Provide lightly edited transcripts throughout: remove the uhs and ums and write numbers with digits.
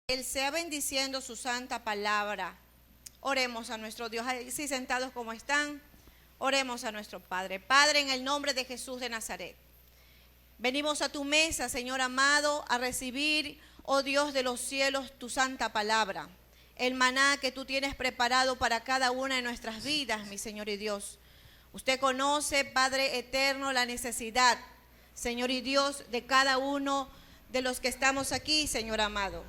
Él sea bendiciendo su santa palabra. Oremos a nuestro Dios, así sentados como están, oremos a nuestro Padre. Padre, en el nombre de Jesús de Nazaret, venimos a tu mesa, Señor amado, a recibir, oh Dios de los cielos, tu santa palabra. El maná que tú tienes preparado para cada una de nuestras vidas, mi Señor y Dios. Usted conoce, Padre eterno, la necesidad, Señor y Dios, de cada uno de los que estamos aquí, Señor amado.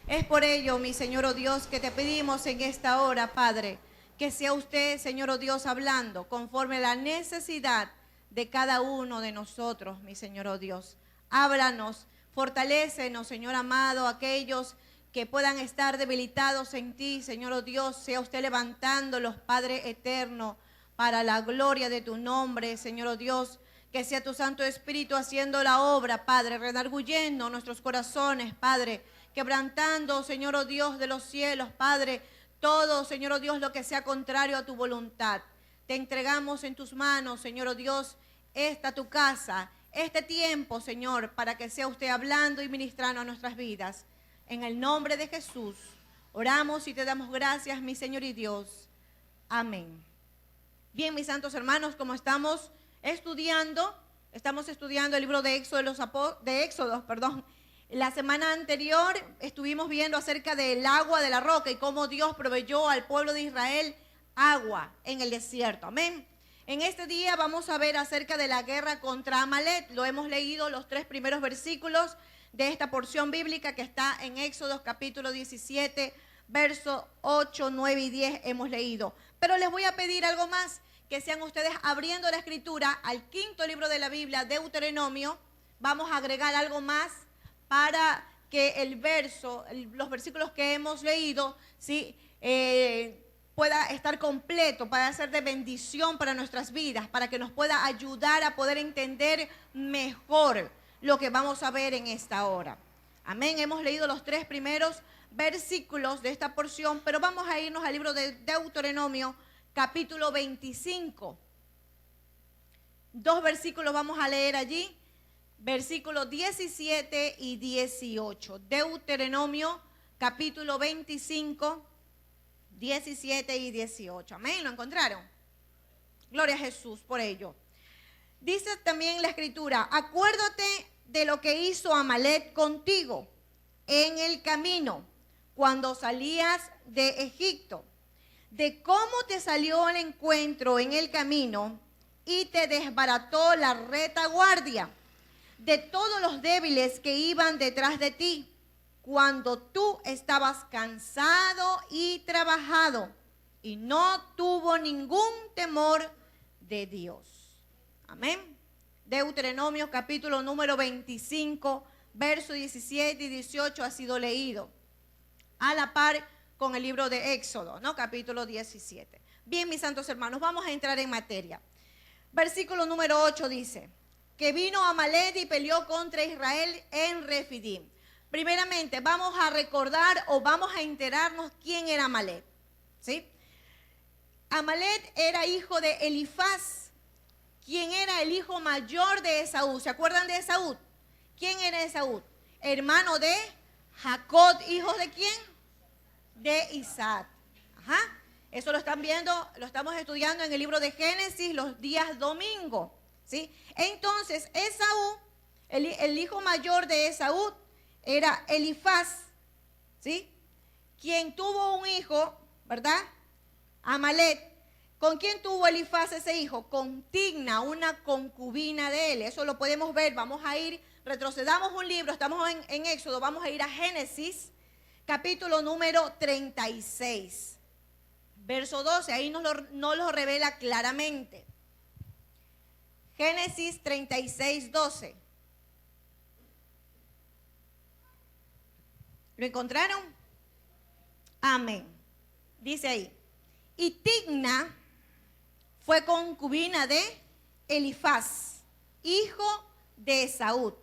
Es por ello, mi Señor, oh Dios, que te pedimos en esta hora, Padre, que sea usted, Señor, oh Dios, hablando conforme a la necesidad de cada uno de nosotros, mi Señor, oh Dios. Háblanos, fortalécenos, Señor amado, aquellos que puedan estar debilitados en ti, Señor, oh Dios, sea usted levantándolos, Padre eterno, para la gloria de tu nombre, Señor, oh Dios. Que sea tu Santo Espíritu haciendo la obra, Padre, redarguyendo nuestros corazones, Padre, quebrantando, Señor, oh Dios de los cielos, Padre, todo, Señor, oh Dios, lo que sea contrario a tu voluntad. Te entregamos en tus manos, Señor, oh Dios, esta tu casa, este tiempo, Señor, para que sea usted hablando y ministrando a nuestras vidas. En el nombre de Jesús, oramos y te damos gracias, mi Señor y Dios. Amén. Bien, mis santos hermanos, como estamos estudiando el libro de Éxodos. La semana anterior estuvimos viendo acerca del agua de la roca y cómo Dios proveyó al pueblo de Israel agua en el desierto. Amén. En este día vamos a ver acerca de la guerra contra Amalek. Lo hemos leído los 3 primeros versículos de esta porción bíblica que está en Éxodos capítulo 17, versos 8, 9 y 10 hemos leído. Pero les voy a pedir algo más, que sean ustedes abriendo la escritura al 5.º libro de la Biblia, Deuteronomio. Vamos a agregar algo más para que los versículos que hemos leído, ¿sí? Pueda estar completo, para ser de bendición para nuestras vidas, para que nos pueda ayudar a poder entender mejor lo que vamos a ver en esta hora. Amén. Hemos leído los 3 primeros versículos de esta porción, pero vamos a irnos al libro de Deuteronomio, capítulo 25. 2 versículos vamos a leer allí, versículos 17 y 18. Deuteronomio, capítulo 25, 17 y 18. Amén, ¿lo encontraron? Gloria a Jesús por ello. Dice también la escritura: acuérdate de lo que hizo Amalek contigo en el camino cuando salías de Egipto, de cómo te salió al encuentro en el camino y te desbarató la retaguardia, de todos los débiles que iban detrás de ti, cuando tú estabas cansado y trabajado, y no tuvo ningún temor de Dios. Amén. Deuteronomio capítulo número 25, versos 17 y 18 ha sido leído a la par con el libro de Éxodo, ¿no? Capítulo 17. Bien, mis santos hermanos, vamos a entrar en materia. Versículo número 8 dice que vino Amalek y peleó contra Israel en Refidim. Primeramente, vamos a recordar o vamos a enterarnos quién era Amalek, ¿sí? Amalek era hijo de Elifaz, quien era el hijo mayor de Esaú. ¿Se acuerdan de Esaú? ¿Quién era Esaú? Hermano de Jacob, ¿hijos de quién? De Isaac. Ajá. Eso lo están viendo, lo estamos estudiando en el libro de Génesis los días domingo, ¿sí? Entonces, Esaú, el hijo mayor de Esaú, era Elifaz, ¿sí? Quien tuvo un hijo, ¿verdad? Amalek. ¿Con quién tuvo Elifaz ese hijo? Con Tigna, una concubina de él. Eso lo podemos ver. Vamos a ir, retrocedamos un libro, estamos en Éxodo, vamos a ir a Génesis, capítulo número 36, verso 12. Ahí nos lo revela claramente. Génesis 36, 12. ¿Lo encontraron? Amén. Dice ahí: y Tigna fue concubina de Elifaz, hijo de Esaú,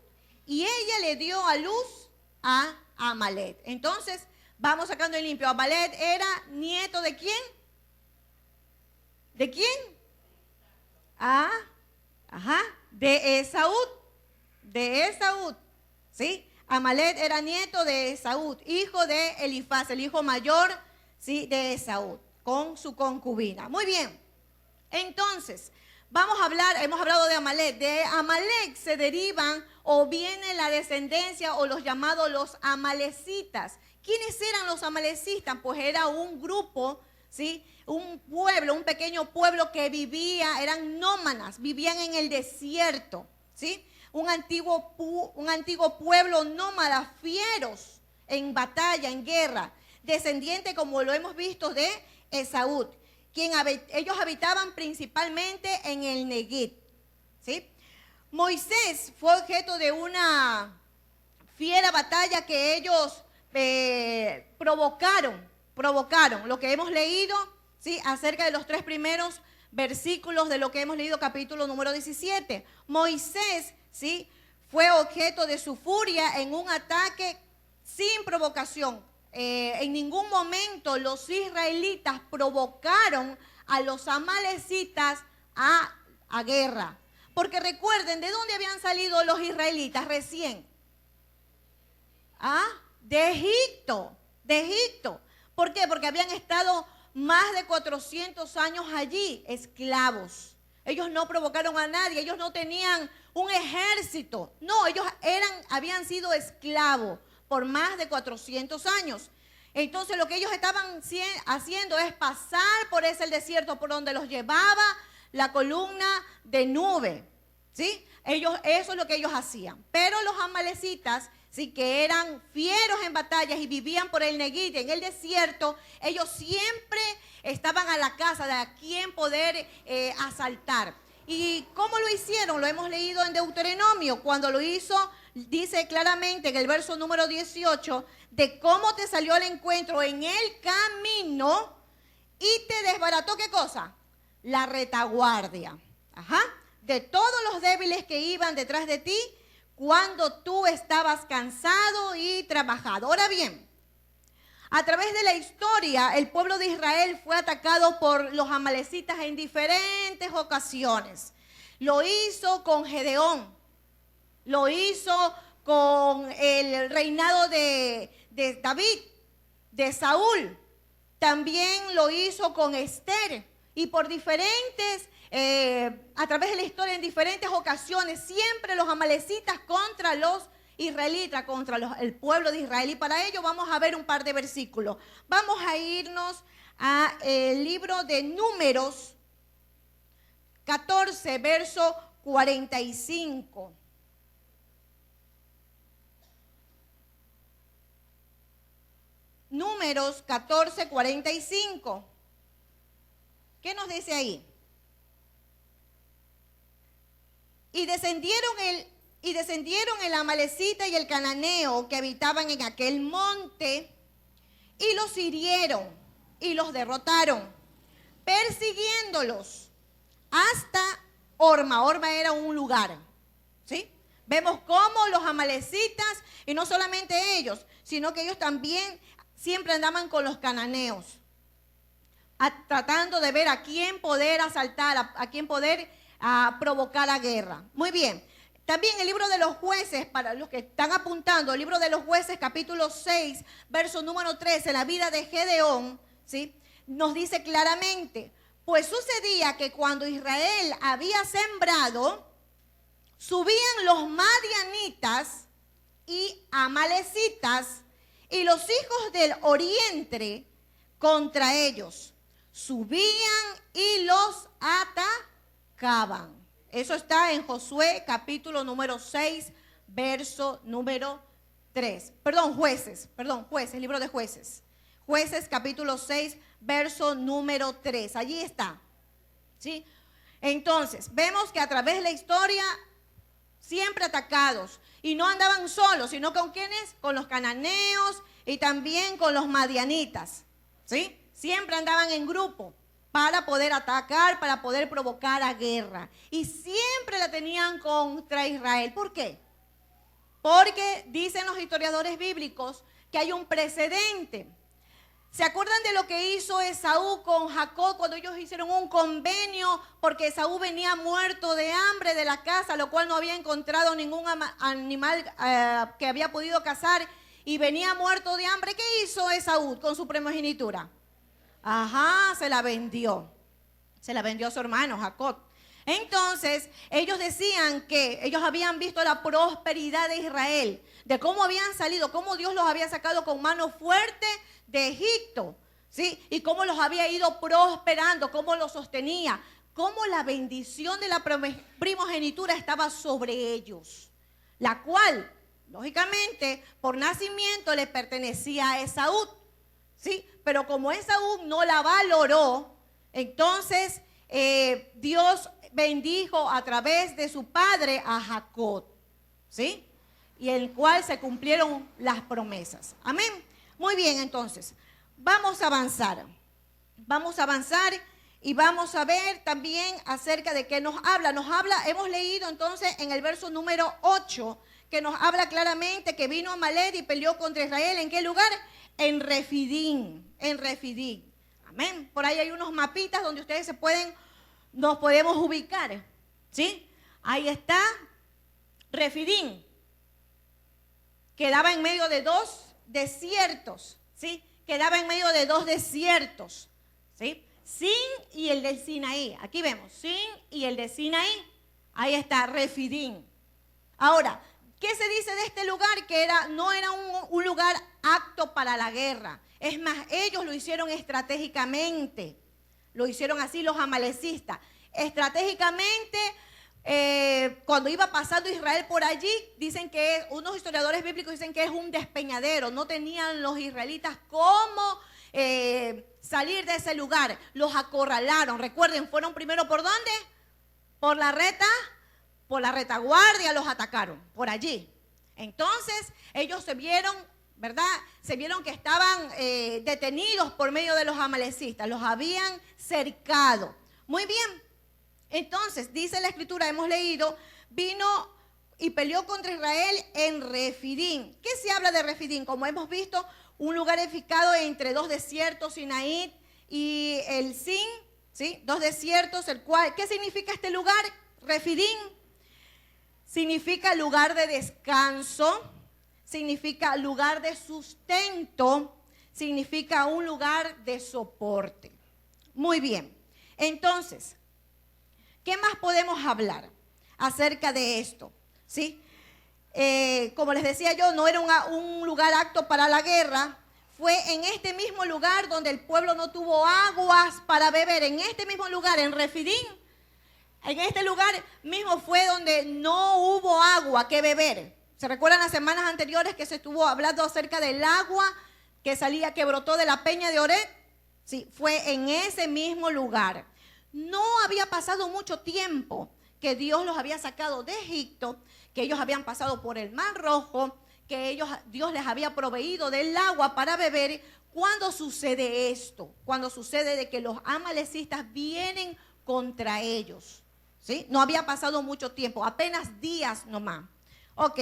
y ella le dio a luz a Amalek. Entonces, vamos sacando el limpio. Amalek era nieto ¿de quién? ¿De quién? De Esaú. De Esaú, ¿sí? Amalek era nieto de Esaú, hijo de Elifaz, el hijo mayor, ¿sí?, de Esaú, con su concubina. Muy bien. Entonces, hemos hablado de Amalek. De Amalek se derivan o viene la descendencia o los llamados los amalecitas. ¿Quiénes eran los amalecitas? Pues era un grupo, ¿sí?, un pueblo, un pequeño pueblo que eran nómadas, vivían en el desierto, ¿sí? Un antiguo pueblo nómada, fieros en batalla, en guerra, descendiente, como lo hemos visto, de Esaú. Ellos habitaban principalmente en el Neguit, ¿sí? Moisés fue objeto de una fiera batalla que ellos provocaron, lo que hemos leído, ¿sí?, acerca de los 3 primeros versículos de lo que hemos leído, capítulo número 17. Moisés, ¿sí?, fue objeto de su furia en un ataque sin provocación. En ningún momento los israelitas provocaron a los amalecitas a guerra. Porque recuerden, ¿de dónde habían salido los israelitas recién? De Egipto, de Egipto. ¿Por qué? Porque habían estado más de 400 años allí, esclavos. Ellos no provocaron a nadie, ellos no tenían un ejército. No, ellos habían sido esclavos por más de 400 años. Entonces lo que ellos estaban haciendo es pasar por ese desierto por donde los llevaba la columna de nube, ¿sí? Eso es lo que ellos hacían. Pero los amalecitas, sí, que eran fieros en batallas y vivían por el Neguit, en el desierto, ellos siempre estaban a la caza de a quién poder asaltar. ¿Y cómo lo hicieron? Lo hemos leído en Deuteronomio. Cuando lo hizo, dice claramente en el verso número 18, de cómo te salió al encuentro en el camino y te desbarató, ¿qué cosa? La retaguardia. De todos los débiles que iban detrás de ti, cuando tú estabas cansado y trabajado. Ahora bien, a través de la historia, el pueblo de Israel fue atacado por los amalecitas en diferentes ocasiones. Lo hizo con Gedeón, lo hizo con el reinado de David, de Saúl. También lo hizo con Esther. Y por a través de la historia, en diferentes ocasiones, siempre los amalecitas contra los israelitas, contra el pueblo de Israel. Y para ello vamos a ver un par de versículos. Vamos a irnos al libro de Números 14, verso 45. Números 14, 45. ¿Qué nos dice ahí? Y descendieron el amalecita y el cananeo que habitaban en aquel monte, y los hirieron y los derrotaron, persiguiéndolos hasta Horma. Horma era un lugar, ¿sí? Vemos cómo los amalecitas, y no solamente ellos, sino que ellos también siempre andaban con los cananeos, tratando de ver a quién poder asaltar, a quién poder provocar la guerra. Muy bien. También el libro de los jueces, para los que están apuntando, el libro de los jueces, capítulo 6, verso número 13, la vida de Gedeón, ¿sí?, nos dice claramente: pues sucedía que cuando Israel había sembrado, subían los madianitas y amalecitas y los hijos del oriente contra ellos. Subían y los atacaban. Eso está en Josué capítulo número 6, verso número 3. Jueces, libro de Jueces. Jueces capítulo 6, verso número 3. Allí está, ¿sí? Entonces, vemos que a través de la historia, siempre atacados. Y no andaban solos, sino con ¿quiénes? Con los cananeos y también con los madianitas, ¿sí? Siempre andaban en grupo para poder atacar, para poder provocar a guerra. Y siempre la tenían contra Israel. ¿Por qué? Porque dicen los historiadores bíblicos que hay un precedente. ¿Se acuerdan de lo que hizo Esaú con Jacob cuando ellos hicieron un convenio? Porque Esaú venía muerto de hambre de la caza, lo cual no había encontrado ningún animal que había podido cazar, y venía muerto de hambre. ¿Qué hizo Esaú con su primogenitura? Ajá, se la vendió. Se la vendió a su hermano Jacob. Entonces, ellos decían que ellos habían visto la prosperidad de Israel, de cómo habían salido, cómo Dios los había sacado con mano fuerte de Egipto, ¿sí? Y cómo los había ido prosperando, cómo los sostenía, cómo la bendición de la primogenitura estaba sobre ellos, la cual, lógicamente, por nacimiento le pertenecía a Esaú, ¿sí? Pero como Esaú no la valoró, entonces Dios bendijo a través de su padre a Jacob, ¿sí? Y el cual se cumplieron las promesas. Amén. Muy bien, entonces, vamos a avanzar. Vamos a avanzar y vamos a ver también acerca de qué nos habla. Hemos leído entonces en el verso número 8, que nos habla claramente que vino Amalek y peleó contra Israel. ¿En qué lugar? En Refidín, en Refidín. Amén. Por ahí hay unos mapitas donde ustedes nos podemos ubicar, ¿sí? Ahí está Refidín. Quedaba en medio de dos desiertos, ¿sí? Quedaba en medio de dos desiertos, ¿sí? Sin y el del Sinaí. Aquí vemos, Sin y el de Sinaí. Ahí está, Refidín. Ahora, ¿qué se dice de este lugar? Que no era un lugar apto para la guerra. Es más, ellos lo hicieron estratégicamente. Lo hicieron así los amalecistas. Estratégicamente, cuando iba pasando Israel por allí, dicen que unos historiadores bíblicos dicen que es un despeñadero. No tenían los israelitas cómo salir de ese lugar. Los acorralaron. Recuerden, fueron primero ¿por dónde? Por la retaguardia los atacaron, por allí. Entonces, ellos se vieron, ¿verdad? Se vieron que estaban detenidos por medio de los amalecistas. Los habían cercado. Muy bien. Entonces, dice la escritura, hemos leído, vino y peleó contra Israel en Refidín. ¿Qué se habla de Refidín? Como hemos visto, un lugar edificado entre dos desiertos, Sinaí y el Sin, ¿sí? Dos desiertos, el cual, ¿qué significa este lugar? Refidín significa lugar de descanso, significa lugar de sustento, significa un lugar de soporte. Muy bien, entonces, ¿qué más podemos hablar acerca de esto? ¿Sí? Como les decía yo, no era un lugar apto para la guerra. Fue en este mismo lugar donde el pueblo no tuvo aguas para beber. En este mismo lugar, en Refidín, en este lugar mismo fue donde no hubo agua que beber. ¿Se recuerdan las semanas anteriores que se estuvo hablando acerca del agua que brotó de la peña de Oreb? Sí, fue en ese mismo lugar. No había pasado mucho tiempo que Dios los había sacado de Egipto, que ellos habían pasado por el Mar Rojo, que Dios les había proveído del agua para beber. ¿Cuándo sucede esto? Cuando sucede de que los amalecistas vienen contra ellos, ¿sí? No había pasado mucho tiempo, apenas días nomás. Ok,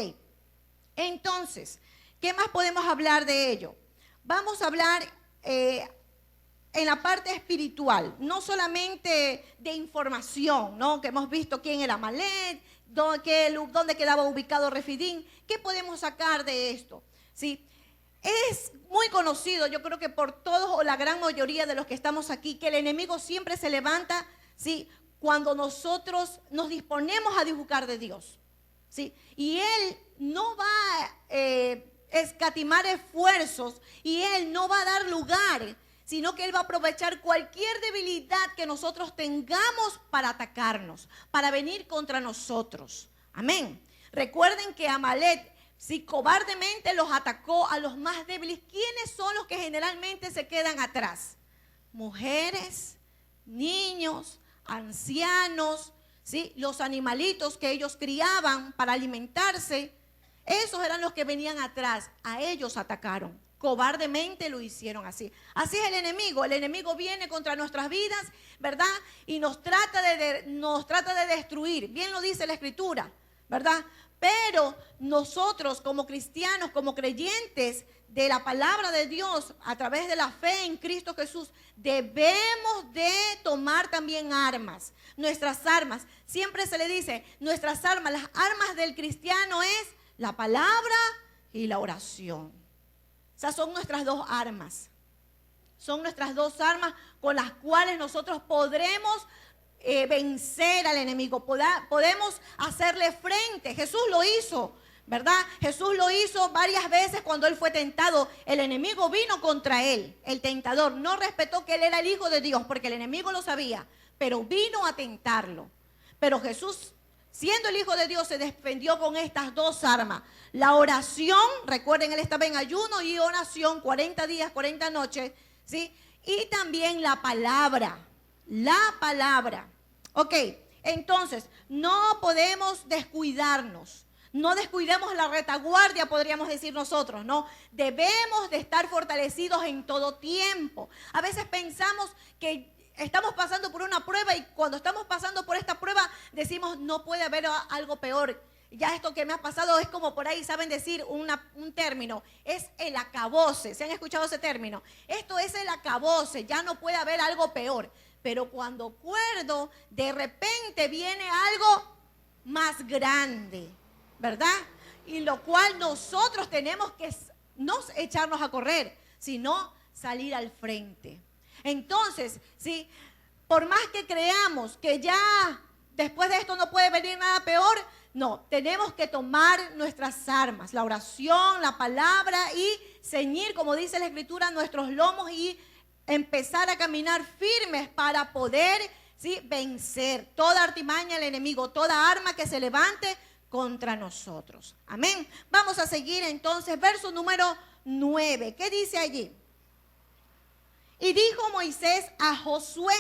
entonces, ¿qué más podemos hablar de ello? Vamos a hablar en la parte espiritual, no solamente de información, ¿no? Que hemos visto quién era Amalek, dónde quedaba ubicado Refidín. ¿Qué podemos sacar de esto? ¿Sí? Es muy conocido, yo creo que por todos o la gran mayoría de los que estamos aquí, que el enemigo siempre se levanta, ¿sí? Cuando nosotros nos disponemos a disputar de Dios, ¿sí? Y Él no va a escatimar esfuerzos y Él no va a dar lugar, sino que Él va a aprovechar cualquier debilidad que nosotros tengamos para atacarnos, para venir contra nosotros. Amén. Recuerden que Amalek, si cobardemente los atacó a los más débiles, ¿quiénes son los que generalmente se quedan atrás? Mujeres, niños, ancianos, ¿sí? Los animalitos que ellos criaban para alimentarse, esos eran los que venían atrás. A ellos atacaron. Cobardemente lo hicieron así. Así es el enemigo viene contra nuestras vidas, ¿verdad? Y nos trata de destruir, bien lo dice la escritura, ¿verdad? Pero nosotros como cristianos, como creyentes de la palabra de Dios, a través de la fe en Cristo Jesús, debemos de tomar también armas. Nuestras armas, siempre se le dice, nuestras armas, las armas del cristiano es la palabra y la oración. Esas son nuestras dos armas. Son nuestras dos armas con las cuales nosotros podremos vencer al enemigo. Podemos hacerle frente. Jesús lo hizo, ¿verdad? Jesús lo hizo varias veces cuando él fue tentado. El enemigo vino contra él. El tentador no respetó que él era el Hijo de Dios porque el enemigo lo sabía, pero vino a tentarlo. Pero Jesús, siendo el Hijo de Dios, se defendió con estas dos armas. La oración, recuerden, él estaba en ayuno y oración 40 días, 40 noches, ¿sí? Y también la palabra. La palabra. Ok, entonces, no podemos descuidarnos. No descuidemos la retaguardia, podríamos decir nosotros, ¿no? Debemos de estar fortalecidos en todo tiempo. A veces pensamos que estamos pasando por una prueba y cuando estamos pasando por esta prueba decimos, no puede haber algo peor. Ya esto que me ha pasado es como por ahí, saben decir un término, es el acabose. ¿Se han escuchado ese término? Esto es el acabose, ya no puede haber algo peor. Pero cuando acuerdo, de repente viene algo más grande, ¿verdad? Y lo cual nosotros tenemos que no echarnos a correr, sino salir al frente. Entonces, ¿sí? Por más que creamos que ya después de esto no puede venir nada peor, no, tenemos que tomar nuestras armas, la oración, la palabra y ceñir, como dice la Escritura, nuestros lomos y empezar a caminar firmes para poder, ¿sí?, vencer toda artimaña del enemigo, toda arma que se levante contra nosotros. Amén. Vamos a seguir entonces, verso número 9. ¿Qué dice allí? Y dijo Moisés a Josué,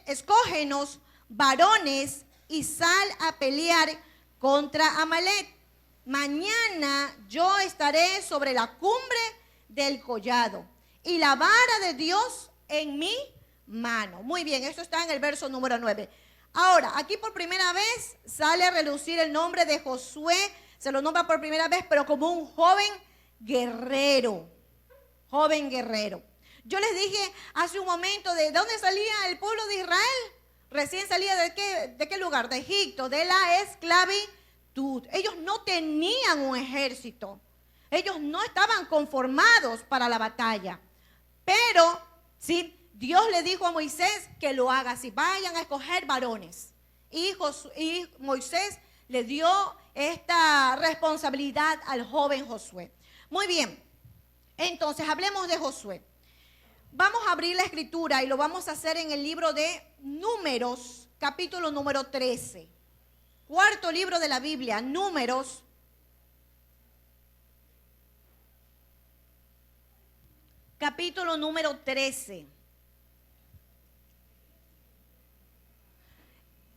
escógenos varones y sal a pelear contra Amalek. Mañana yo estaré sobre la cumbre del collado y la vara de Dios en mi mano. Muy bien, esto está en el verso número 9. Ahora, aquí por primera vez sale a relucir el nombre de Josué, se lo nombra por primera vez, pero como un joven guerrero. Joven guerrero. Yo les dije hace un momento de dónde salía el pueblo de Israel. Recién salía de qué lugar, de Egipto, de la esclavitud. Ellos no tenían un ejército. Ellos no estaban conformados para la batalla. Pero, sí, Dios le dijo a Moisés que lo haga así. Vayan a escoger varones. Y Moisés le dio esta responsabilidad al joven Josué. Muy bien. Entonces, hablemos de Josué. Vamos a abrir la escritura y lo vamos a hacer en el libro de Números, capítulo número 13. Cuarto libro de la Biblia, Números, capítulo número 13.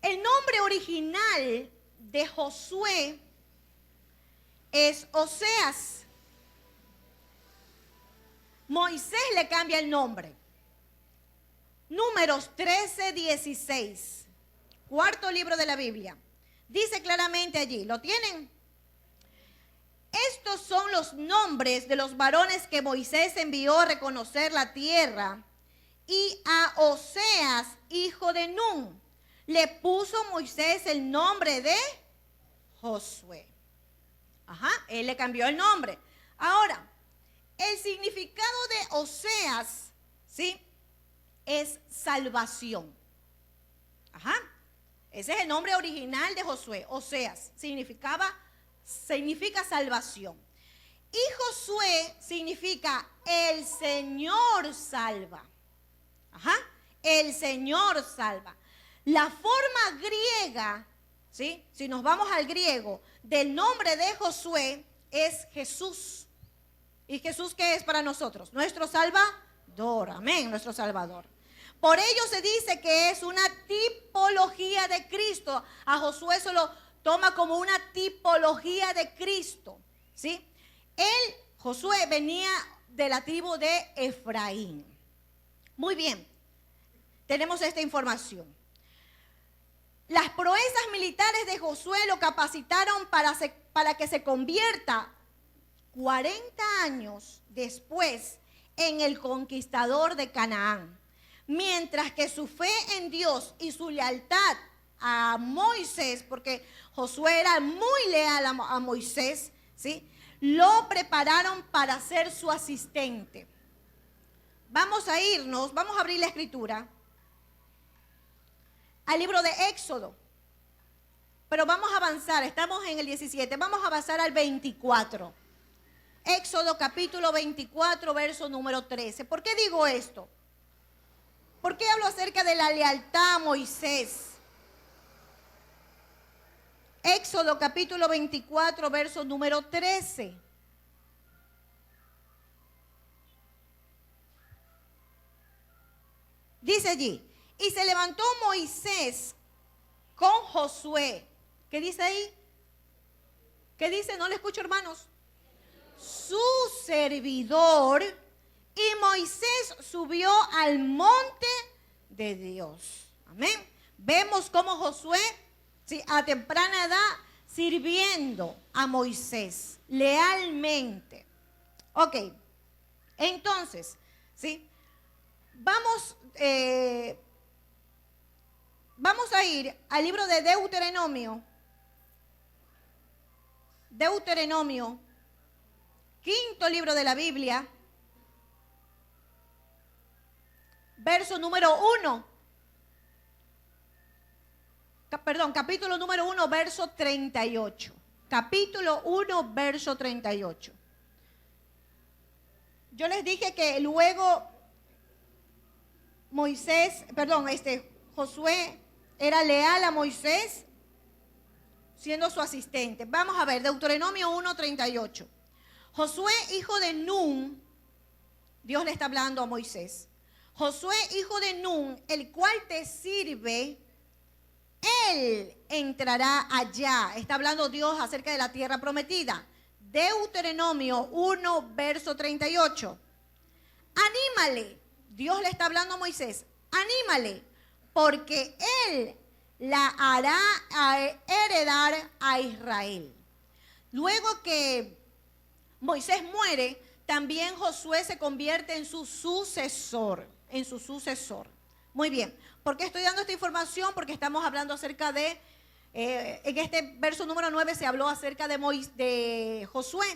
El nombre original de Josué es Oseas. Moisés le cambia el nombre. Números 13, 16. Cuarto libro de la Biblia. Dice claramente allí, ¿lo tienen? Estos son los nombres de los varones que Moisés envió a reconocer la tierra. Y a Oseas, hijo de Nun, le puso Moisés el nombre de Josué. Ajá, él le cambió el nombre. Ahora, el significado de Oseas, ¿sí?, es salvación. Ajá, ese es el nombre original de Josué. Oseas significa salvación. Y Josué significa el Señor salva. Ajá, el Señor salva. La forma griega, ¿sí?, si nos vamos al griego, del nombre de Josué es Jesús. ¿Y Jesús qué es para nosotros? Nuestro Salvador. Amén, nuestro Salvador. Por ello se dice que es una tipología de Cristo. A Josué se lo toma como una tipología de Cristo, ¿sí? Él, Josué, venía de la tribu de Efraín. Muy bien, tenemos esta información. Las proezas militares de Josué lo capacitaron para que se convierta 40 años después en el conquistador de Canaán. Mientras que su fe en Dios y su lealtad a Moisés, porque Josué era muy leal a Moisés, ¿sí?, lo prepararon para ser su asistente. Vamos a abrir la escritura al libro de Éxodo, pero vamos a avanzar, estamos en el 17, vamos a avanzar al 24. Éxodo capítulo 24, verso número 13. ¿Por qué digo esto? ¿Por qué hablo acerca de la lealtad a Moisés? Éxodo capítulo 24, verso número 13. Dice allí, y se levantó Moisés con Josué. ¿Qué dice ahí? ¿Qué dice? No le escucho, hermanos. Su servidor, y Moisés subió al monte de Dios. Amén. Vemos cómo Josué, ¿sí?, a temprana edad sirviendo a Moisés lealmente. Ok, entonces, ¿sí?, vamos a ir al libro de Deuteronomio, quinto libro de la Biblia, verso número 1. Capítulo número 1, verso 38. Capítulo 1, verso 38. Yo les dije que luego Josué era leal a Moisés, siendo su asistente. Vamos a ver, Deuteronomio 1, 38. Josué, hijo de Nun, Dios le está hablando a Moisés. Josué, hijo de Nun, el cual te sirve, él entrará allá. Está hablando Dios acerca de la tierra prometida. Deuteronomio 1, verso 38. Anímale. Dios le está hablando a Moisés. Anímale, porque él la hará heredar a Israel. Luego que Moisés muere, también Josué se convierte en su sucesor. Muy bien. ¿Por qué estoy dando esta información? Porque estamos hablando acerca de, en este verso número 9 se habló acerca de Josué.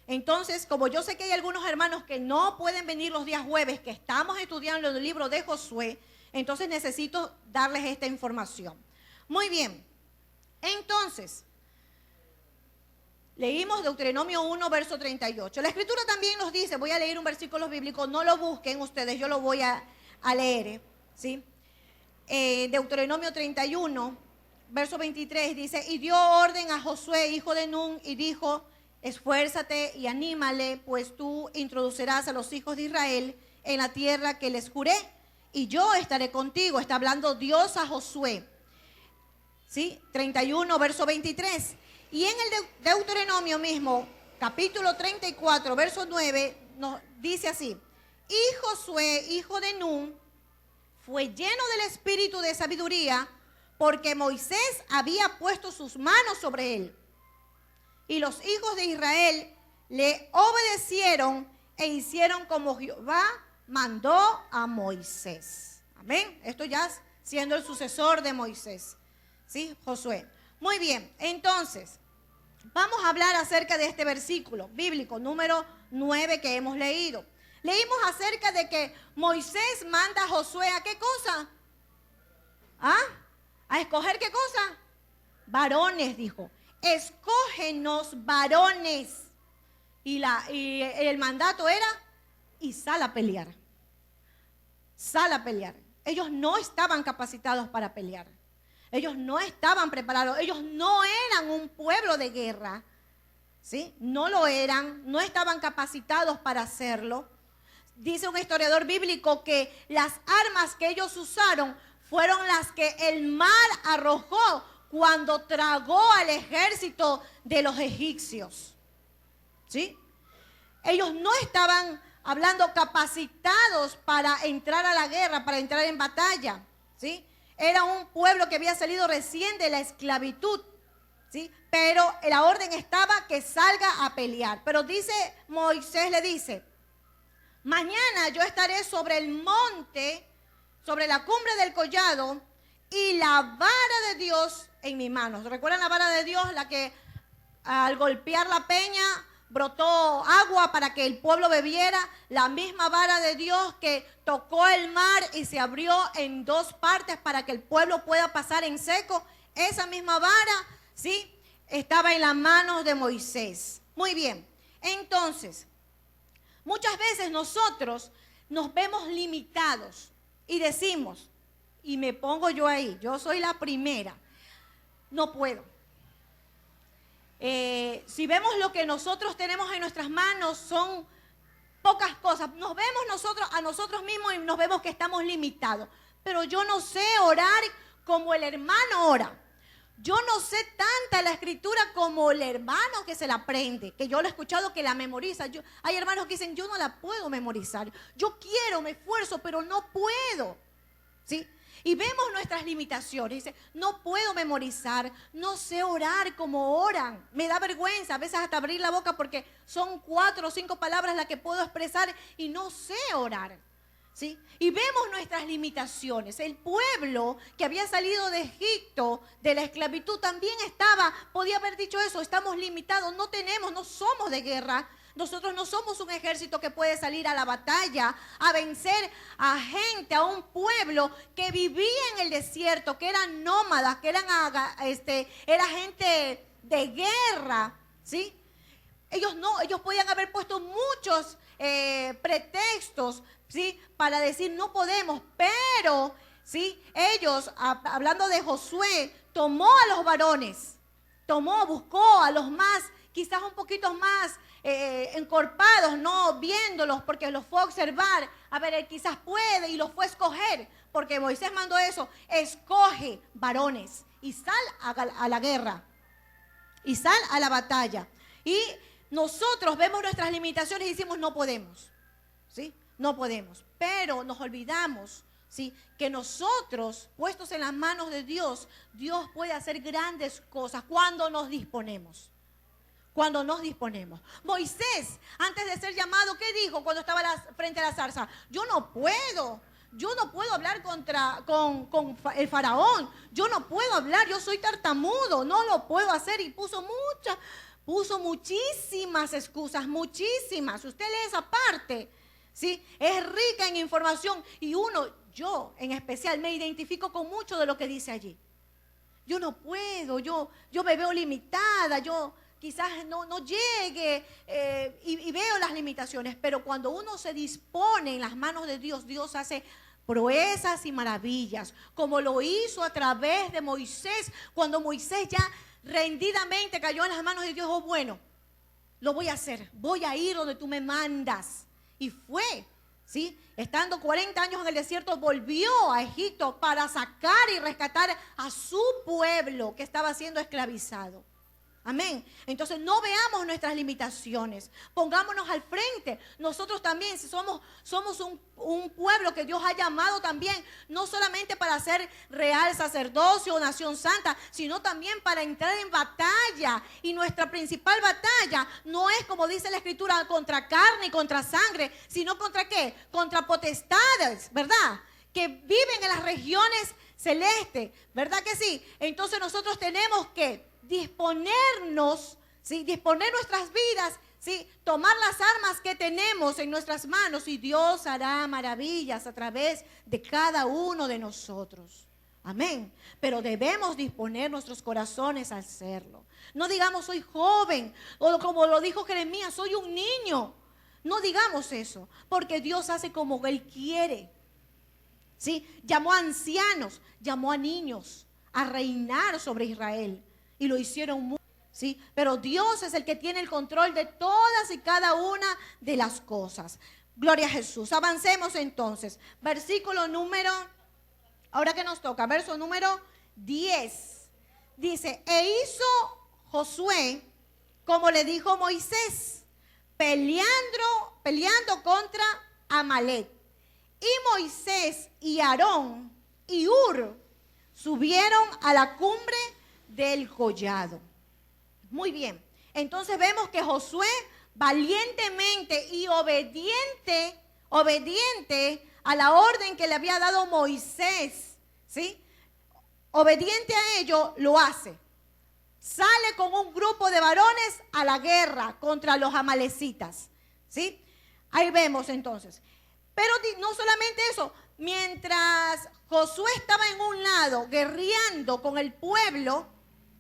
Entonces, como yo sé que hay algunos hermanos que no pueden venir los días jueves, que estamos estudiando el libro de Josué, entonces necesito darles esta información. Muy bien. Entonces, leímos Deuteronomio 1, verso 38. La escritura también nos dice, voy a leer un versículo bíblico, no lo busquen ustedes, yo lo voy a leer, ¿sí? Deuteronomio 31, verso 23 dice, y dio orden a Josué, hijo de Nun, y dijo, esfuérzate y anímale, pues tú introducirás a los hijos de Israel en la tierra que les juré, y yo estaré contigo. Está hablando Dios a Josué. ¿Sí? 31, verso 23. Y en el Deuteronomio mismo, capítulo 34, verso 9, nos dice así, y Josué, hijo de Nun, fue lleno del espíritu de sabiduría, porque Moisés había puesto sus manos sobre él. Y los hijos de Israel le obedecieron e hicieron como Jehová mandó a Moisés. Amén. Esto ya siendo el sucesor de Moisés. ¿Sí? Josué. Muy bien. Entonces, vamos a hablar acerca de este versículo bíblico número 9 que hemos leído. Leímos acerca de que Moisés manda a Josué ¿a qué cosa? ¿Ah? ¿A escoger qué cosa? Varones, dijo. Escógenos varones. Y el mandato era, y sal a pelear. Sal a pelear. Ellos no estaban capacitados para pelear. Ellos no estaban preparados. Ellos no eran un pueblo de guerra. ¿Sí? No lo eran. No estaban capacitados para hacerlo. Dice un historiador bíblico que las armas que ellos usaron fueron las que el mar arrojó cuando tragó al ejército de los egipcios. ¿Sí? Ellos no estaban hablando capacitados para entrar a la guerra, para entrar en batalla. ¿Sí? era un pueblo que había salido recién de la esclavitud, ¿sí? Pero la orden estaba que salga a pelear. Pero dice, Moisés le dice, mañana yo estaré sobre el monte, sobre la cumbre del collado, y la vara de Dios en mis manos. ¿Recuerdan la vara de Dios? La que al golpear la peña brotó agua para que el pueblo bebiera. La misma vara de Dios que tocó el mar y se abrió en dos partes para que el pueblo pueda pasar en seco. Esa misma vara, ¿sí?, estaba en las manos de Moisés. Muy bien. Entonces, muchas veces nosotros nos vemos limitados y decimos, y me pongo yo ahí, yo soy la primera, no puedo. Si vemos lo que nosotros tenemos en nuestras manos, son pocas cosas. Nos vemos a nosotros mismos y nos vemos que estamos limitados. Pero yo no sé orar como el hermano ora. Yo no sé tanta la escritura como el hermano que se la aprende, que yo lo he escuchado que la memoriza. Hay hermanos que dicen, yo no la puedo memorizar. Yo quiero, me esfuerzo, pero no puedo. ¿Sí? Y vemos nuestras limitaciones. Dice, no puedo memorizar, no sé orar como oran. Me da vergüenza a veces hasta abrir la boca porque son 4 o 5 palabras las que puedo expresar y no sé orar. ¿Sí? Y vemos nuestras limitaciones. El pueblo que había salido de Egipto, de la esclavitud, también podía haber dicho eso, estamos limitados, no somos de guerra. Nosotros no somos un ejército que puede salir a la batalla, a vencer a gente, a un pueblo que vivía en el desierto, que eran nómadas, que era gente de guerra, ¿sí? Ellos podían haber puesto muchos pretextos, ¿sí?, para decir no podemos, pero, ¿sí?, ellos, hablando de Josué, tomó a los varones, buscó a los más, quizás un poquito más encorpados, no viéndolos, porque los fue a observar, a ver, él quizás puede, y los fue a escoger, porque Moisés mandó eso, escoge varones y sal a la guerra, y sal a la batalla. Y nosotros vemos nuestras limitaciones y decimos no podemos, ¿sí? No podemos, pero nos olvidamos, ¿sí?, que nosotros, puestos en las manos de Dios, Dios puede hacer grandes cosas cuando nos disponemos. Cuando nos disponemos. Moisés, antes de ser llamado, ¿qué dijo cuando estaba frente a la zarza? Yo no puedo hablar con el faraón. Yo no puedo hablar, yo soy tartamudo, no lo puedo hacer. Y puso muchísimas excusas, muchísimas. Usted lee esa parte, ¿sí? Es rica en información y yo en especial me identifico con mucho de lo que dice allí. Yo no puedo, yo me veo limitada, yo quizás no llegue y veo las limitaciones, pero cuando uno se dispone en las manos de Dios, Dios hace proezas y maravillas, como lo hizo a través de Moisés, cuando Moisés ya rendidamente cayó en las manos de Dios. Oh, bueno, lo voy a hacer, voy a ir donde tú me mandas. Y fue, ¿sí? Estando 40 años en el desierto, volvió a Egipto para sacar y rescatar a su pueblo que estaba siendo esclavizado. Amén. Entonces no veamos nuestras limitaciones, pongámonos al frente. Nosotros también somos un pueblo que Dios ha llamado también, no solamente para ser real sacerdocio o nación santa, sino también para entrar en batalla. Y nuestra principal batalla no es, como dice la Escritura, contra carne y contra sangre, sino contra ¿qué? Contra potestades, ¿verdad?, que viven en las regiones celestes, ¿verdad que sí? Entonces nosotros tenemos que disponernos, ¿sí?, disponer nuestras vidas, ¿sí?, tomar las armas que tenemos en nuestras manos y Dios hará maravillas a través de cada uno de nosotros. Amén. Pero debemos disponer nuestros corazones a hacerlo. No digamos soy joven o como lo dijo Jeremías, soy un niño. No digamos eso, porque Dios hace como Él quiere. ¿Sí? Llamó a ancianos, llamó a niños a reinar sobre Israel. Y lo hicieron muy, ¿sí? Pero Dios es el que tiene el control de todas y cada una de las cosas. Gloria a Jesús. Avancemos entonces. Ahora que nos toca, verso número 10. Dice, e hizo Josué como le dijo Moisés, peleando contra Amalek. Y Moisés y Aarón y Hur subieron a la cumbre del collado. Muy bien. Entonces vemos que Josué valientemente y obediente a la orden que le había dado Moisés, ¿sí? Obediente a ello, lo hace. Sale con un grupo de varones a la guerra contra los amalecitas, ¿sí? Ahí vemos entonces. Pero no solamente eso, mientras Josué estaba en un lado guerreando con el pueblo,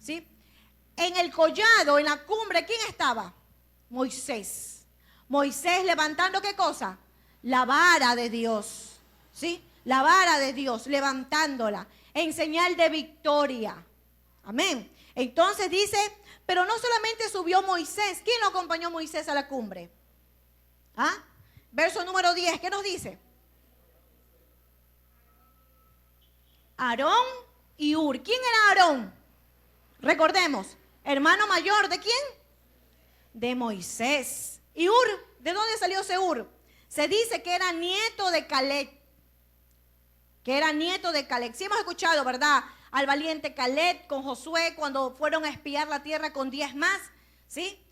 ¿sí? En el collado, en la cumbre, ¿quién estaba? Moisés. Moisés levantando, ¿qué cosa? La vara de Dios, ¿sí? La vara de Dios, levantándola en señal de victoria. Amén. Entonces dice, pero no solamente subió Moisés. ¿Quién lo acompañó Moisés a la cumbre? ¿Ah? Verso número 10, ¿qué nos dice? Aarón y Hur. ¿Quién era Aarón? Recordemos, hermano mayor ¿de quién? De Moisés. ¿Y Hur? ¿De dónde salió ese Hur? Se dice que era nieto de Caleb. Sí hemos escuchado, ¿verdad? Al valiente Caleb con Josué cuando fueron a espiar la tierra con 10 más, ¿sí?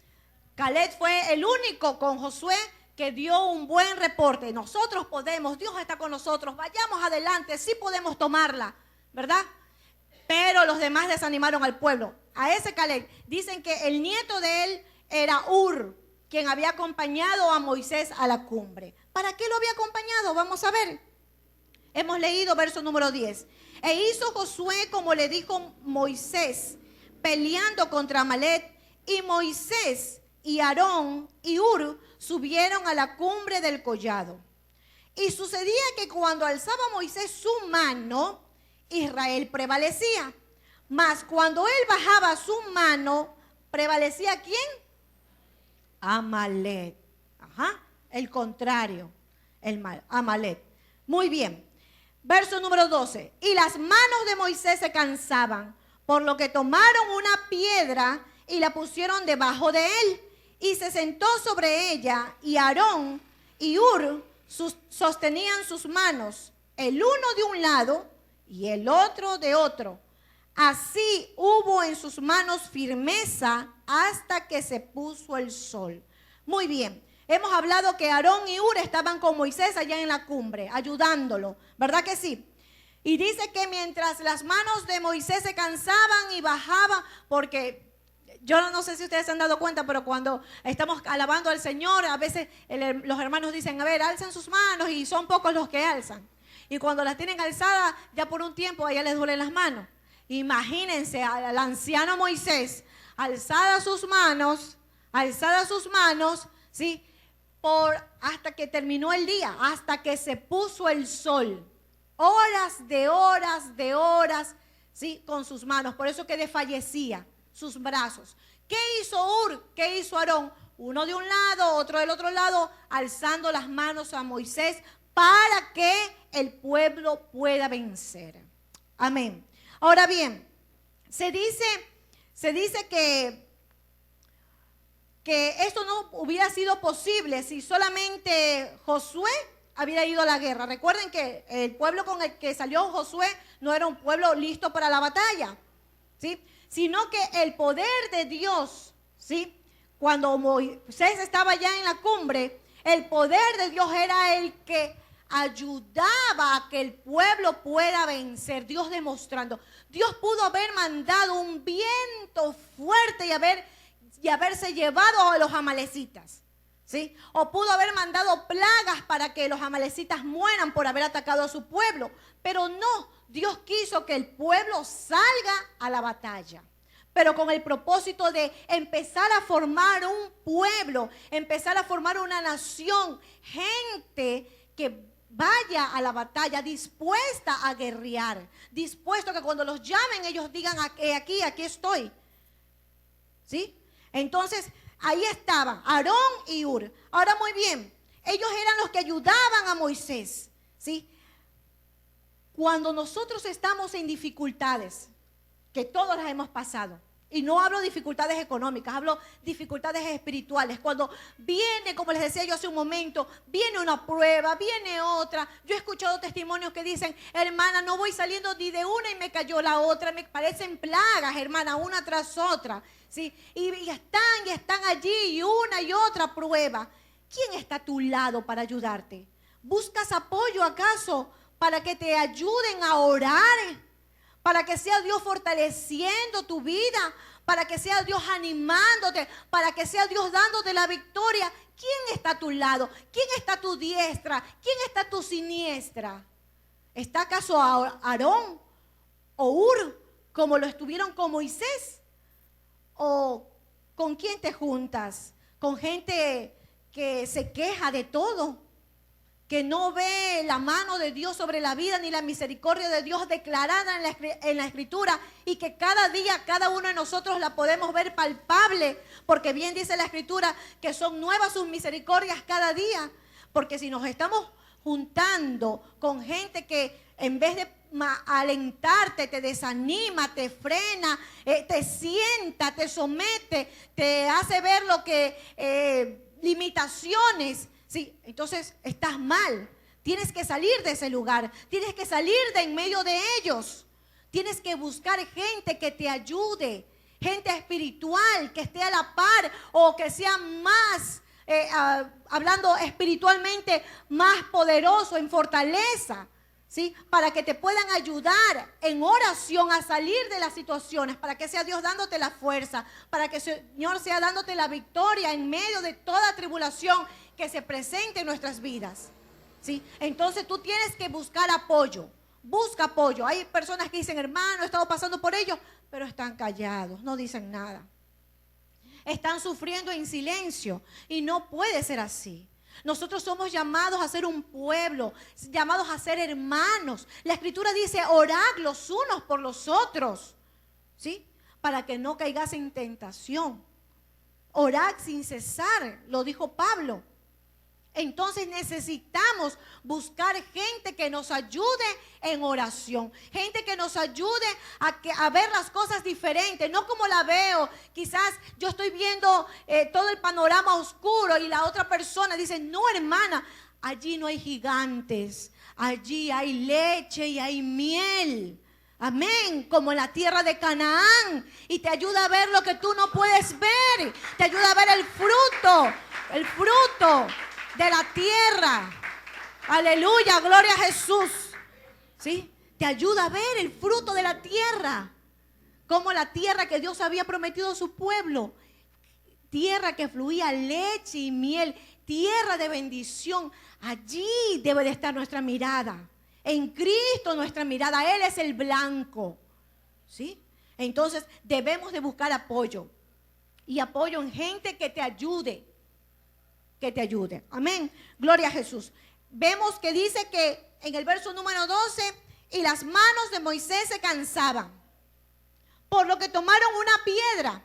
Caleb fue el único con Josué que dio un buen reporte. Nosotros podemos, Dios está con nosotros, vayamos adelante, sí podemos tomarla, ¿verdad? Pero los demás desanimaron al pueblo. A ese Caleb dicen que el nieto de él era Hur, quien había acompañado a Moisés a la cumbre. ¿Para qué lo había acompañado? Vamos a ver. Hemos leído verso número 10. E hizo Josué como le dijo Moisés, peleando contra Amalec, y Moisés y Aarón y Hur subieron a la cumbre del collado. Y sucedía que cuando alzaba Moisés su mano, Israel prevalecía. Mas cuando él bajaba su mano, ¿prevalecía quién? Amalec. Ajá, el contrario, Amalec. Muy bien. Verso número 12. Y las manos de Moisés se cansaban, por lo que tomaron una piedra y la pusieron debajo de él. Y se sentó sobre ella, y Aarón y Hur sostenían sus manos, el uno de un lado y el otro de otro. Así hubo en sus manos firmeza hasta que se puso el sol. Muy bien. Hemos hablado que Aarón y Hur estaban con Moisés allá en la cumbre, ayudándolo, ¿verdad que sí? Y dice que mientras las manos de Moisés se cansaban y bajaban, porque yo no sé si ustedes se han dado cuenta, pero cuando estamos alabando al Señor, a veces los hermanos dicen, a ver, alzan sus manos, y son pocos los que alzan. Y cuando las tienen alzadas, ya por un tiempo a ella les duelen las manos. Imagínense al anciano Moisés, alzadas sus manos, ¿sí? Hasta que terminó el día, hasta que se puso el sol. Horas de horas, ¿sí? Con sus manos. Por eso que desfallecía sus brazos. ¿Qué hizo Hur? ¿Qué hizo Aarón? Uno de un lado, otro del otro lado, alzando las manos a Moisés para que el pueblo pueda vencer. Amén. Ahora bien, se dice que esto no hubiera sido posible si solamente Josué había ido a la guerra. Recuerden que el pueblo con el que salió Josué no era un pueblo listo para la batalla, ¿sí? Sino que el poder de Dios, ¿sí? Cuando Moisés estaba ya en la cumbre, el poder de Dios era el que ayudaba a que el pueblo pueda vencer. Dios demostrando. Dios pudo haber mandado un viento fuerte y haberse llevado a los amalecitas, ¿sí? O pudo haber mandado plagas para que los amalecitas mueran por haber atacado a su pueblo. Pero no, Dios quiso que el pueblo salga a la batalla, pero con el propósito de empezar a formar un pueblo, empezar a formar una nación, gente que vaya a la batalla dispuesta a guerrear, dispuesto a que cuando los llamen ellos digan, aquí estoy, ¿sí? Entonces, ahí estaban Aarón y Hur. Ahora muy bien, ellos eran los que ayudaban a Moisés, ¿sí? Cuando nosotros estamos en dificultades, que todos las hemos pasado, Y no hablo de dificultades económicas, hablo dificultades espirituales. Cuando viene, como les decía yo hace un momento, viene una prueba, viene otra. Yo he escuchado testimonios que dicen, hermana, no voy saliendo ni de una y me cayó la otra. Me parecen plagas, hermana, una tras otra. ¿Sí? Y están allí y una y otra prueba. ¿Quién está a tu lado para ayudarte? ¿Buscas apoyo acaso para que te ayuden a orar? Para que sea Dios fortaleciendo tu vida, para que sea Dios animándote, para que sea Dios dándote la victoria. ¿Quién está a tu lado? ¿Quién está a tu diestra? ¿Quién está a tu siniestra? ¿Está acaso Aarón o Hur, como lo estuvieron con Moisés? ¿O con quién te juntas? ¿Con gente que se queja de todo? Que no ve la mano de Dios sobre la vida ni la misericordia de Dios declarada en la Escritura, y que cada día, cada uno de nosotros la podemos ver palpable, porque bien dice la Escritura que son nuevas sus misericordias cada día. Porque si nos estamos juntando con gente que en vez de alentarte, te desanima, te frena, te sienta, te somete, te hace ver lo que limitaciones, sí, entonces estás mal. Tienes que salir de ese lugar, tienes que salir de en medio de ellos. Tienes que buscar gente que te ayude, gente espiritual que esté a la par o que sea más, hablando espiritualmente, más poderoso en fortaleza, ¿sí? Para que te puedan ayudar en oración a salir de las situaciones, para que sea Dios dándote la fuerza, para que el Señor sea dándote la victoria en medio de toda tribulación que se presente en nuestras vidas, ¿sí? Entonces tú tienes que buscar apoyo. Busca apoyo. Hay personas que dicen, hermano, he estado pasando por ello, pero están callados, no dicen nada. Están sufriendo en silencio y no puede ser así. Nosotros somos llamados a ser un pueblo, llamados a ser hermanos. La Escritura dice, orad los unos por los otros, ¿sí? Para que no caigas en tentación. Orad sin cesar, lo dijo Pablo. Entonces necesitamos buscar gente que nos ayude en oración, gente que nos ayude a ver las cosas diferentes, no como la veo. Quizás yo estoy viendo todo el panorama oscuro y la otra persona dice, no, hermana, allí no hay gigantes, allí hay leche y hay miel. Amén, como en la tierra de Canaán, y te ayuda a ver lo que tú no puedes ver, te ayuda a ver el fruto de la tierra. Aleluya, gloria a Jesús. ¿Sí? Te ayuda a ver el fruto de la tierra, como la tierra que Dios había prometido a su pueblo, tierra que fluía leche y miel, tierra de bendición. Allí debe de estar nuestra mirada. En Cristo nuestra mirada, Él es el blanco, ¿sí? Entonces debemos de buscar apoyo, y apoyo en gente que te ayude, amén, gloria a Jesús. Vemos que dice que en el verso número 12, y las manos de Moisés se cansaban, por lo que tomaron una piedra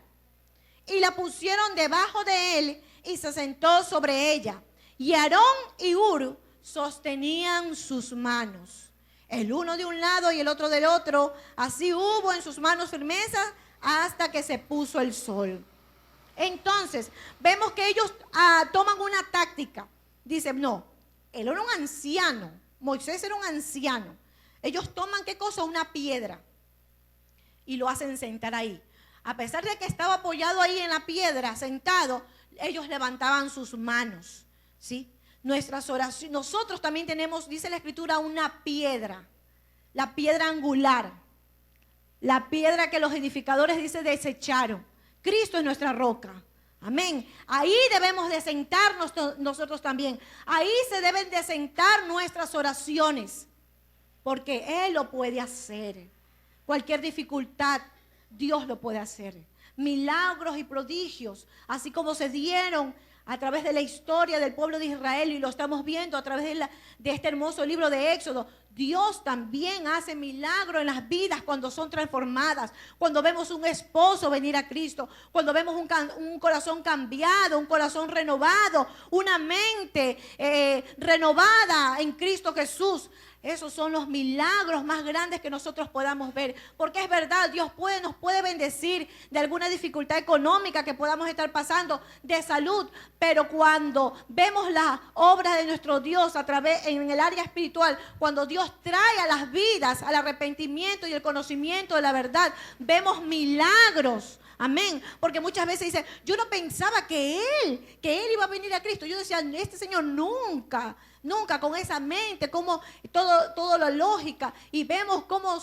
y la pusieron debajo de él y se sentó sobre ella, y Aarón y Hur sostenían sus manos, el uno de un lado y el otro del otro. Así hubo en sus manos firmeza hasta que se puso el sol. Entonces vemos que ellos toman una táctica. Dicen, no, él era un anciano, Moisés era un anciano. Ellos toman, ¿qué cosa? Una piedra, y lo hacen sentar ahí. A pesar de que estaba apoyado ahí en la piedra, sentado, ellos levantaban sus manos, ¿sí? Nuestras oraciones, nosotros también tenemos, dice la Escritura, una piedra, la piedra angular, la piedra que los edificadores, dice, desecharon. Cristo es nuestra roca, amén. Ahí debemos de sentarnos nosotros también. Ahí se deben de sentar nuestras oraciones, porque Él lo puede hacer. Cualquier dificultad, Dios lo puede hacer. Milagros y prodigios, así como se dieron a través de la historia del pueblo de Israel, y lo estamos viendo a través de este hermoso libro de Éxodo. Dios también hace milagros en las vidas cuando son transformadas, cuando vemos un esposo venir a Cristo, cuando vemos un corazón cambiado, un corazón renovado, una mente renovada en Cristo Jesús. Esos son los milagros más grandes que nosotros podamos ver. Porque es verdad, Dios nos puede bendecir de alguna dificultad económica que podamos estar pasando, de salud. Pero cuando vemos la obra de nuestro Dios a través en el área espiritual, cuando Dios trae a las vidas al arrepentimiento y el conocimiento de la verdad, vemos milagros. Amén. Porque muchas veces dicen, yo no pensaba que él iba a venir a Cristo. Yo decía, este Señor nunca con esa mente, como todo la lógica. Y vemos cómo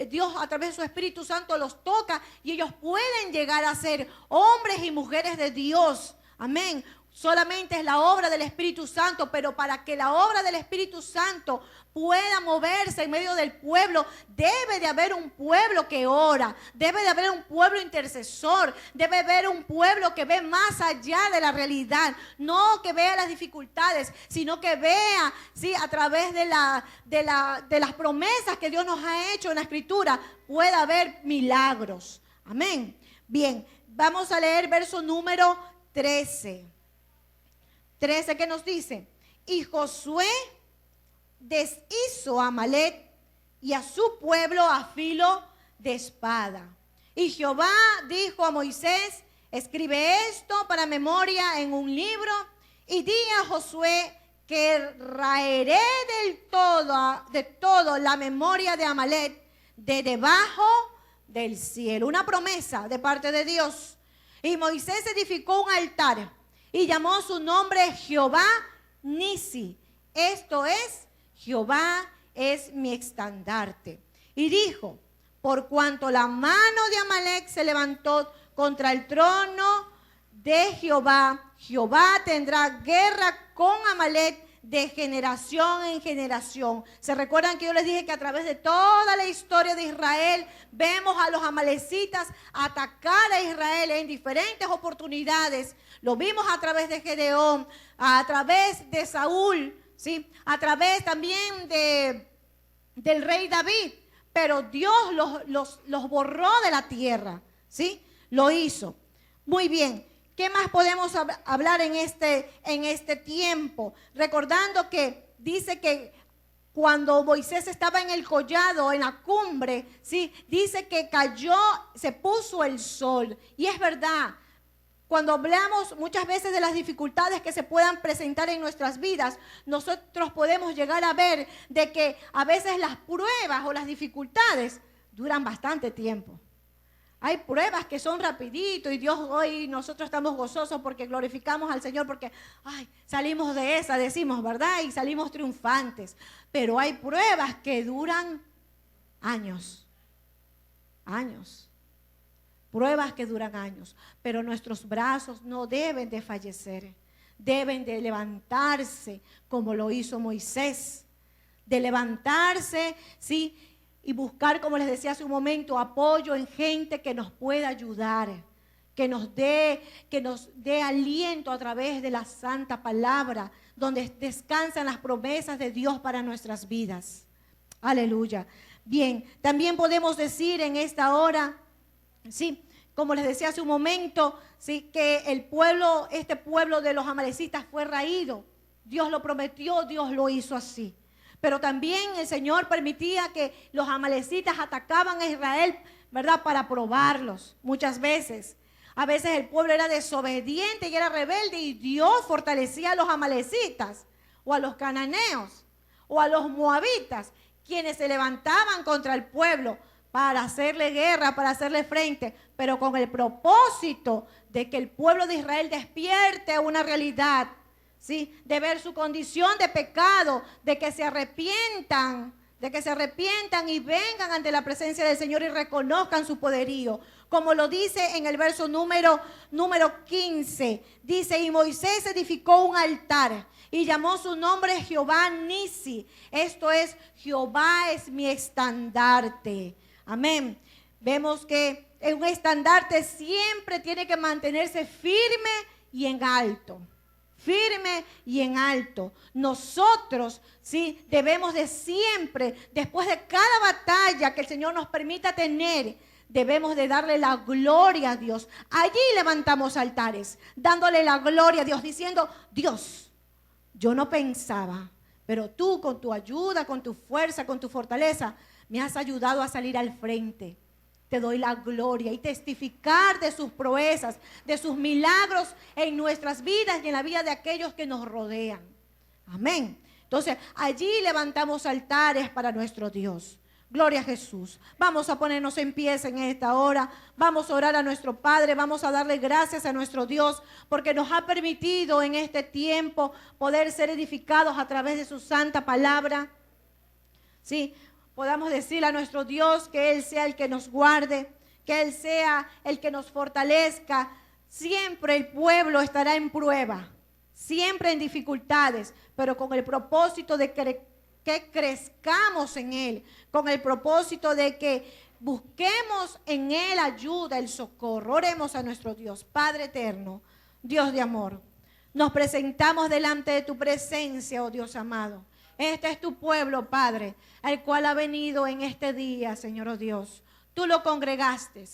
Dios a través de su Espíritu Santo los toca y ellos pueden llegar a ser hombres y mujeres de Dios. Amén. Solamente es la obra del Espíritu Santo, pero para que la obra del Espíritu Santo pueda moverse en medio del pueblo, debe de haber un pueblo que ora, debe de haber un pueblo intercesor, debe haber un pueblo que ve más allá de la realidad, no que vea las dificultades, sino que vea, ¿sí?, a través de las promesas que Dios nos ha hecho en la Escritura, pueda haber milagros. Amén. Bien, vamos a leer verso número 13. 13 que nos dice, y Josué deshizo a Amalec y a su pueblo a filo de espada. Y Jehová dijo a Moisés, escribe esto para memoria en un libro y di a Josué que raeré de todo la memoria de Amalec de debajo del cielo. Una promesa de parte de Dios. Y Moisés edificó un altar y llamó su nombre Jehová Nisi. Esto es, Jehová es mi estandarte. Y dijo, por cuanto la mano de Amalec se levantó contra el trono de Jehová, Jehová tendrá guerra con Amalec de generación en generación. ¿Se recuerdan que yo les dije que a través de toda la historia de Israel vemos a los amalecitas atacar a Israel en diferentes oportunidades? Lo vimos a través de Gedeón, a través de Saúl, ¿sí?, a través también del rey David. Pero Dios los borró de la tierra, ¿sí? Lo hizo. Muy bien. ¿Qué más podemos hablar en este tiempo? Recordando que dice que cuando Moisés estaba en el collado, en la cumbre, ¿sí?, dice que cayó, se puso el sol. Y es verdad, cuando hablamos muchas veces de las dificultades que se puedan presentar en nuestras vidas, nosotros podemos llegar a ver de que a veces las pruebas o las dificultades duran bastante tiempo. Hay pruebas que son rapidito y Dios hoy nosotros estamos gozosos porque glorificamos al Señor porque salimos de esa, decimos, ¿verdad? Y salimos triunfantes. Pero hay pruebas que duran años. Pruebas que duran años. Pero nuestros brazos no deben de fallecer. Deben de levantarse como lo hizo Moisés. De levantarse, ¿sí?, y buscar, como les decía hace un momento, apoyo en gente que nos pueda ayudar, que nos dé aliento a través de la santa palabra, donde descansan las promesas de Dios para nuestras vidas. Aleluya. Bien, también podemos decir en esta hora, sí, como les decía hace un momento, sí, que este pueblo de los amalecitas fue raído. Dios lo prometió, Dios lo hizo así. Pero también el Señor permitía que los amalecitas atacaban a Israel, ¿verdad?, para probarlos muchas veces. A veces el pueblo era desobediente y era rebelde y Dios fortalecía a los amalecitas o a los cananeos o a los moabitas, quienes se levantaban contra el pueblo para hacerle guerra, para hacerle frente, pero con el propósito de que el pueblo de Israel despierte a una realidad, ¿sí?, de ver su condición de pecado, de que se arrepientan y vengan ante la presencia del Señor y reconozcan su poderío. Como lo dice en el verso número 15, dice, y Moisés edificó un altar y llamó su nombre Jehová Nisi. Esto es, Jehová es mi estandarte. Amén. Vemos que un estandarte siempre tiene que mantenerse firme y en alto. Firme y en alto. Nosotros, sí, debemos de siempre, después de cada batalla que el Señor nos permita tener, debemos de darle la gloria a Dios. Allí levantamos altares, dándole la gloria a Dios, diciendo, Dios, yo no pensaba, Pero tú con tu ayuda, con tu fuerza, con tu fortaleza, me has ayudado a salir al frente. Te doy la gloria y testificar de sus proezas, de sus milagros en nuestras vidas y en la vida de aquellos que nos rodean. Amén. Entonces, allí levantamos altares para nuestro Dios. Gloria a Jesús. Vamos a ponernos en pie en esta hora. Vamos a orar a nuestro Padre. Vamos a darle gracias a nuestro Dios porque nos ha permitido en este tiempo poder ser edificados a través de su santa palabra. Sí, podamos decirle a nuestro Dios que Él sea el que nos guarde, que Él sea el que nos fortalezca. Siempre el pueblo estará en prueba, siempre en dificultades, pero con el propósito de que crezcamos en Él, con el propósito de que busquemos en Él ayuda, el socorro. Oremos a nuestro Dios. Padre eterno, Dios de amor, nos presentamos delante de tu presencia, oh Dios amado. Este es tu pueblo, Padre, el cual ha venido en este día, Señor, oh Dios. Tú lo congregaste,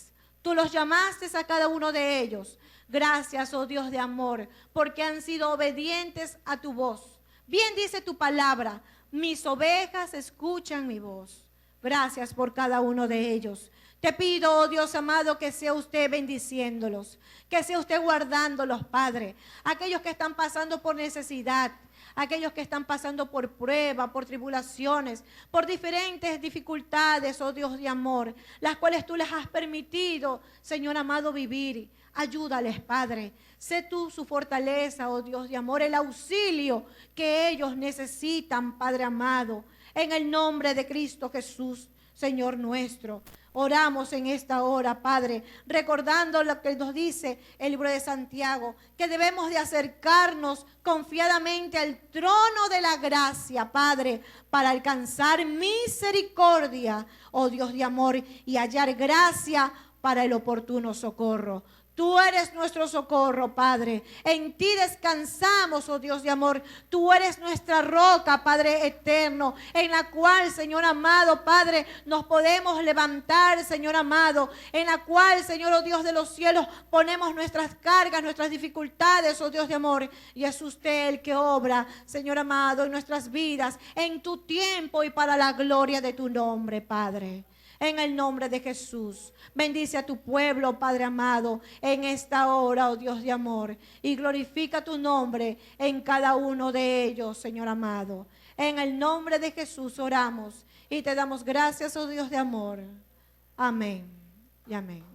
tú los llamaste a cada uno de ellos. Gracias, oh Dios de amor, porque han sido obedientes a tu voz. Bien dice tu palabra, mis ovejas escuchan mi voz. Gracias por cada uno de ellos. Te pido, oh Dios amado, que sea usted bendiciéndolos, que sea usted guardándolos, Padre. Aquellos que están pasando por necesidad, aquellos que están pasando por prueba, por tribulaciones, por diferentes dificultades, oh Dios de amor, las cuales tú les has permitido, Señor amado, vivir. Ayúdales, Padre. Sé tú su fortaleza, oh Dios de amor, el auxilio que ellos necesitan, Padre amado. En el nombre de Cristo Jesús, Señor nuestro. Oramos en esta hora, Padre, recordando lo que nos dice el libro de Santiago, que debemos de acercarnos confiadamente al trono de la gracia, Padre, para alcanzar misericordia, oh Dios de amor, y hallar gracia para el oportuno socorro. Tú eres nuestro socorro, Padre. En ti descansamos, oh Dios de amor. Tú eres nuestra roca, Padre eterno, en la cual, Señor amado, Padre, nos podemos levantar, Señor amado, en la cual, Señor, oh Dios de los cielos, ponemos nuestras cargas, nuestras dificultades, oh Dios de amor. Y es usted el que obra, Señor amado, en nuestras vidas, en tu tiempo y para la gloria de tu nombre, Padre. En el nombre de Jesús, bendice a tu pueblo, Padre amado, en esta hora, oh Dios de amor, y glorifica tu nombre en cada uno de ellos, Señor amado. En el nombre de Jesús oramos y te damos gracias, oh Dios de amor. Amén y amén.